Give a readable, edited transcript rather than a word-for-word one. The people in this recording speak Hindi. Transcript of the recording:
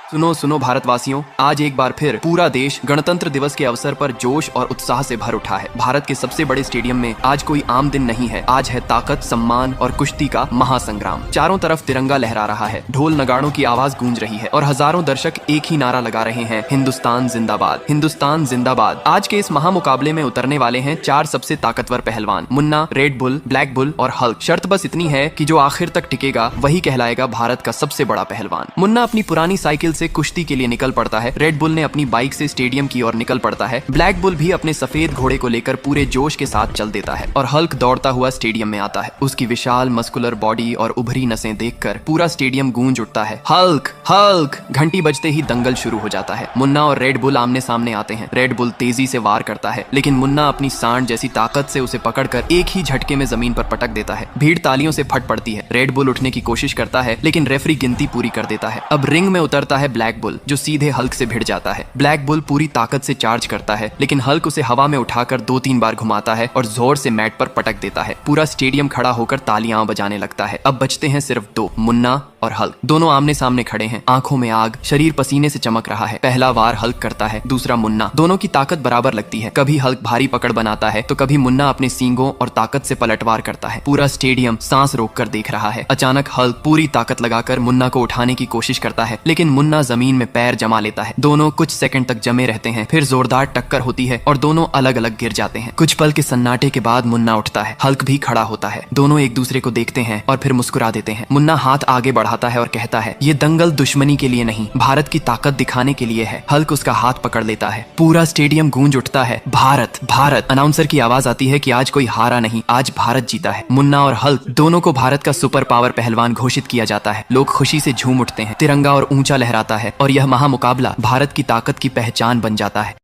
सुनो सुनो भारतवासियों, आज एक बार फिर पूरा देश गणतंत्र दिवस के अवसर पर जोश और उत्साह से भर उठा है। भारत के सबसे बड़े स्टेडियम में आज कोई आम दिन नहीं है। आज है ताकत, सम्मान और कुश्ती का महासंग्राम। चारों तरफ तिरंगा लहरा रहा है, ढोल नगाड़ों की आवाज गूंज रही है और हजारों दर्शक एक ही नारा लगा रहे हैं, हिंदुस्तान जिंदाबाद, हिंदुस्तान जिंदाबाद। आज के इस महामुकाबले में उतरने वाले हैं चार सबसे ताकतवर पहलवान, Munna, red bull, black bull और हल्क। शर्त बस इतनी है कि जो आखिर तक टिकेगा वही कहलाएगा भारत का सबसे बड़ा पहलवान। मुन्ना अपनी पुरानी साइकिल से कुश्ती के लिए निकल पड़ता है, रेड बुल ने अपनी बाइक से स्टेडियम की ओर निकल पड़ता है, ब्लैक बुल भी अपने सफेद घोड़े को लेकर पूरे जोश के साथ चल देता है और हल्क दौड़ता हुआ स्टेडियम में आता है। उसकी विशाल मस्कुलर बॉडी और उभरी नसें देखकर पूरा स्टेडियम गूंज उठता है। हल्क हल्क, घंटी बजते ही दंगल शुरू हो जाता है। मुन्ना और रेड बुल आमने सामने आते हैं। रेड बुल तेजी से वार करता है, लेकिन मुन्ना अपनी सांड जैसी ताकत से उसे पकड़कर एक ही झटके में जमीन पर पटक देता है। भीड़ तालियों से फट पड़ती है। रेड बुल उठने की कोशिश करता है, लेकिन रेफरी गिनती पूरी कर देता है। अब रिंग में उतरता है ब्लैक बुल, जो सीधे हल्क से भिड़ जाता है। ब्लैक बुल पूरी ताकत से चार्ज करता है, लेकिन हल्क उसे हवा में उठाकर 2-3 बार घुमाता है और जोर से मैट पर पटक देता है। पूरा स्टेडियम खड़ा होकर तालियां बजाने लगता है। अब बचते हैं सिर्फ दो, मुन्ना और हल्क। दोनों आमने सामने खड़े हैं, आंखों में आग, शरीर पसीने से चमक रहा है। पहला वार हल्क करता है, दूसरा मुन्ना। दोनों की ताकत बराबर लगती है। कभी हल्क भारी पकड़ बनाता है तो कभी मुन्ना अपने सींगों और ताकत से पलटवार करता है। पूरा स्टेडियम सांस रोककर देख रहा है। अचानक हल्क पूरी ताकत लगाकर मुन्ना को उठाने की कोशिश करता है, लेकिन मुन्ना जमीन में पैर जमा लेता है। दोनों कुछ सेकंड तक जमे रहते हैं, फिर जोरदार टक्कर होती है और दोनों अलग अलग गिर जाते हैं। कुछ पल के सन्नाटे के बाद मुन्ना उठता है, हल्क भी खड़ा होता है। दोनों एक दूसरे को देखते हैं और फिर मुस्कुरा देते हैं। मुन्ना हाथ आगे बढ़ाता है और कहता है, ये दंगल दुश्मनी के लिए नहीं, भारत की ताकत दिखाने के लिए है। हल्क उसका हाथ पकड़ लेता है। पूरा स्टेडियम गूंज उठता है, भारत भारत। अनाउंसर की आवाज आती है कि आज कोई हारा नहीं, आज भारत जीता है। मुन्ना और हल्क दोनों को भारत का सुपर पावर पहलवान घोषित किया जाता है। लोग खुशी से झूम उठते हैं, तिरंगा और ऊंचा लहराता है और यह महामुकाबला भारत की ताकत की पहचान बन जाता है।